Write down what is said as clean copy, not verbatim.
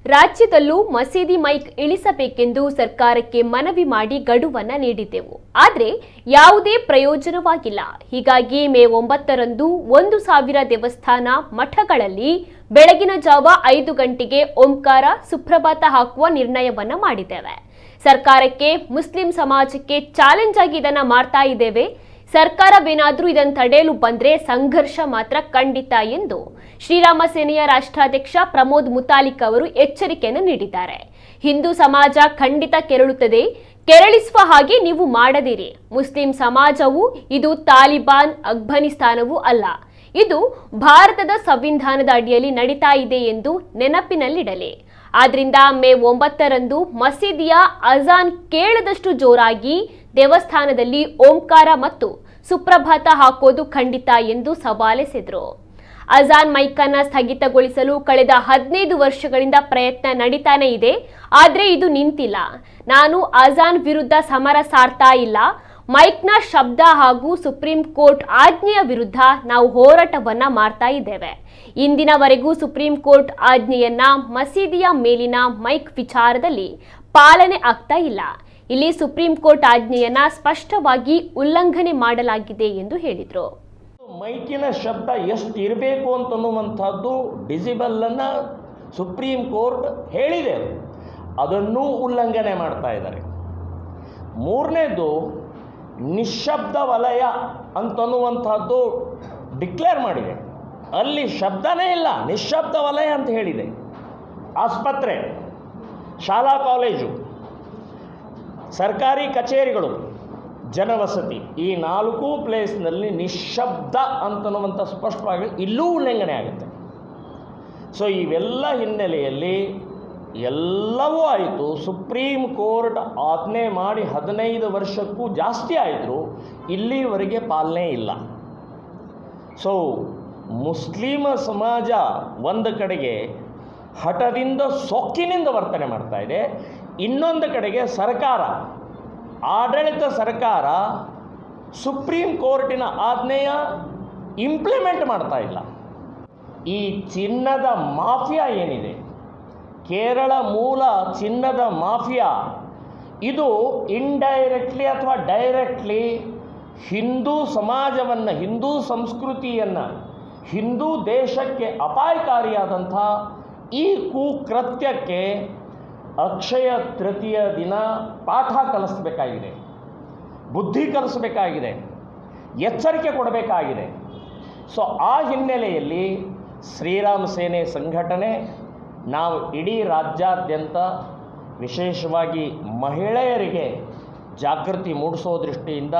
ರಾಜ್ಯದಲ್ಲೂ ಮಸೀದಿ ಮೈಕ್ ಇಳಿಸಬೇಕೆಂದು ಸರ್ಕಾರಕ್ಕೆ ಮನವಿ ಮಾಡಿ ಗಡುವನ್ನ ನೀಡಿದ್ದೆವು. ಆದರೆ ಯಾವುದೇ ಪ್ರಯೋಜನವಾಗಿಲ್ಲ. ಹೀಗಾಗಿ ಮೇ 9ರಂದು 1,000 ದೇವಸ್ಥಾನ ಮಠಗಳಲ್ಲಿ ಬೆಳಗಿನ ಜಾವ 5 ಗಂಟೆಗೆ ಓಂಕಾರ ಸುಪ್ರಭಾತ ಹಾಕುವ ನಿರ್ಣಯವನ್ನ ಮಾಡಿದ್ದೇವೆ. ಸರ್ಕಾರಕ್ಕೆ ಮುಸ್ಲಿಂ ಸಮಾಜಕ್ಕೆ ಚಾಲೆಂಜ್ ಆಗಿ ಇದನ್ನ ಮಾಡ್ತಾ ಇದ್ದೇವೆ. ಸರ್ಕಾರವೇನಾದರೂ ಇದನ್ನು ತಡೆಯಲು ಬಂದ್ರೆ ಸಂಘರ್ಷ ಮಾತ್ರ ಖಂಡಿತ ಎಂದು ಶ್ರೀರಾಮ ಸೇನೆಯ ರಾಷ್ಟ್ರಾಧ್ಯಕ್ಷ ಪ್ರಮೋದ್ ಮುತಾಲಿಕ್ ಅವರು ಎಚ್ಚರಿಕೆಯನ್ನು ನೀಡಿದ್ದಾರೆ. ಹಿಂದೂ ಸಮಾಜ ಖಂಡಿತ ಕೆರಳುತ್ತದೆ, ಕೆರಳಿಸುವ ಹಾಗೆ ನೀವು ಮಾಡದಿರಿ. ಮುಸ್ಲಿಂ ಸಮಾಜವು ಇದು ತಾಲಿಬಾನ್ ಅಫ್ಘಾನಿಸ್ತಾನವೂ ಅಲ್ಲ, ಇದು ಭಾರತದ ಸಂವಿಧಾನದ ಅಡಿಯಲ್ಲಿ ನಡೀತಾ ಇದೆ ಎಂದು ನೆನಪಿನಲ್ಲಿಡಲಿ. ಆದ್ರಿಂದ ಮೇ 9ರಂದು ಮಸೀದಿಯ ಅಜಾನ್ ಕೇಳದಷ್ಟು ಜೋರಾಗಿ ದೇವಸ್ಥಾನದಲ್ಲಿ ಓಂಕಾರ ಮತ್ತು ಸುಪ್ರಭಾತ ಹಾಕೋದು ಖಂಡಿತ ಎಂದು ಸವಾಲೆಸೆದರು. ಅಜಾನ್ ಮೈಕನ್ನ ಸ್ಥಗಿತಗೊಳಿಸಲು ಕಳೆದ 15 ವರ್ಷಗಳಿಂದ ಪ್ರಯತ್ನ ನಡೀತಾನೆ ಇದೆ, ಆದ್ರೆ ಇದು ನಿಂತಿಲ್ಲ. ನಾನು ಅಜಾನ್ ವಿರುದ್ಧ ಸಮರ ಸಾರ್ತಾ ಇಲ್ಲ. ಮೈಕ್ನ ಶಬ್ದ ಹಾಗೂ ಸುಪ್ರೀಂ ಕೋರ್ಟ್ ಆಜ್ಞೆಯ ವಿರುದ್ಧ ನಾವು ಹೋರಾಟವನ್ನ ಮಾಡ್ತಾ ಇದ್ದೇವೆ. ಇಂದಿನವರೆಗೂ ಸುಪ್ರೀಂ ಕೋರ್ಟ್ ಆಜ್ಞೆಯನ್ನ ಮಸೀದಿಯ ಮೇಲಿನ ಮೈಕ್ ವಿಚಾರದಲ್ಲಿ ಪಾಲನೆ ಆಗ್ತಾ ಇಲ್ಲ. ಇಲ್ಲಿ ಸುಪ್ರೀಂ ಕೋರ್ಟ್ ಆಜ್ಞೆಯನ್ನ ಸ್ಪಷ್ಟವಾಗಿ ಉಲ್ಲಂಘನೆ ಮಾಡಲಾಗಿದೆ ಎಂದು ಹೇಳಿದರು. ಮೈಕಿನ ಶಬ್ದ ಎಷ್ಟು ಇರಬೇಕು ಅಂತನ್ನುವಂಥದ್ದು ಡಿಸಿಬಲ್ ಅನ್ನ ಸುಪ್ರೀಂ ಕೋರ್ಟ್ ಹೇಳಿದೆ, ಅದನ್ನೂ ಉಲ್ಲಂಘನೆ ಮಾಡ್ತಾ ಇದ್ದಾರೆ. ಮೂರನೇದು ನಿಶ್ಶಬ್ದ ವಲಯ ಅಂತನ್ನುವಂಥದ್ದು ಡಿಕ್ಲೇರ್ ಮಾಡಿದೆ, ಅಲ್ಲಿ ಶಬ್ದನೇ ಇಲ್ಲ, ನಿಶ್ಶಬ್ದ ವಲಯ ಅಂತ ಹೇಳಿದೆ. ಆಸ್ಪತ್ರೆ, ಶಾಲಾ ಕಾಲೇಜು, ಸರ್ಕಾರಿ ಕಚೇರಿಗಳು, ಜನವಸತಿ, ಈ 4 ಪ್ಲೇಸ್ನಲ್ಲಿ ನಿಶ್ಶಬ್ದ ಅಂತನ್ನುವಂಥ ಸ್ಪಷ್ಟವಾಗಿ ಇಲ್ಲೂ ಉಲ್ಲಂಘನೆ ಆಗುತ್ತೆ. ಸೊ ಇವೆಲ್ಲ ಹಿನ್ನೆಲೆಯಲ್ಲಿ ಎಲ್ಲವೂ ಆಯಿತು. ಸುಪ್ರೀಂ ಕೋರ್ಟ್ ಆಜ್ಞೆ ಮಾಡಿ 15 ವರ್ಷಕ್ಕೂ ಜಾಸ್ತಿ ಆಯಿತು, ಇಲ್ಲಿವರೆಗೆ ಪಾಲನೆ ಇಲ್ಲ. ಸೊ ಮುಸ್ಲಿಮ ಸಮಾಜ ಒಂದು ಕಡೆಗೆ ಹಠದಿಂದ ಸೊಕ್ಕಿನಿಂದ ವರ್ತನೆ ಮಾಡ್ತಾ ಇದೆ, ಇನ್ನೊಂದು ಕಡೆಗೆ ಸರ್ಕಾರ, ಆಡಳಿತ ಸರ್ಕಾರ ಸುಪ್ರೀಂ ಕೋರ್ಟಿನ ಆಜ್ಞೆಯ ಇಂಪ್ಲಿಮೆಂಟ್ ಮಾಡ್ತಾ ಇಲ್ಲ. ಈ ಚಿನ್ನದ ಮಾಫಿಯಾ ಏನಿದೆ, ಕೇರಳ ಮೂಲ ಚಿನ್ನದ ಮಾಫಿಯಾ, ಇದು ಇಂಡೈರೆಕ್ಟ್ಲಿ ಅಥವಾ ಡೈರೆಕ್ಟ್ಲಿ ಹಿಂದೂ ಸಮಾಜವನ್ನು, ಹಿಂದೂ ಸಂಸ್ಕೃತಿಯನ್ನು, ಹಿಂದೂ ದೇಶಕ್ಕೆ ಅಪಾಯಕಾರಿಯಾದಂಥ ಈ ಕುಕೃತ್ಯಕ್ಕೆ ಅಕ್ಷಯ ತೃತೀಯ ದಿನ ಪಾಠ ಕಲಿಸಬೇಕಾಗಿದೆ, ಬುದ್ಧಿ ಕಲಿಸಬೇಕಾಗಿದೆ, ಎಚ್ಚರಿಕೆ ಕೊಡಬೇಕಾಗಿದೆ. ಸೊ ಆ ಹಿನ್ನೆಲೆಯಲ್ಲಿ ಶ್ರೀರಾಮ ಸೇನೆ ಸಂಘಟನೆ ನಾವು ಇಡೀ ರಾಜ್ಯಾದ್ಯಂತ ವಿಶೇಷವಾಗಿ ಮಹಿಳೆಯರಿಗೆ ಜಾಗೃತಿ ಮೂಡಿಸೋ ದೃಷ್ಟಿಯಿಂದ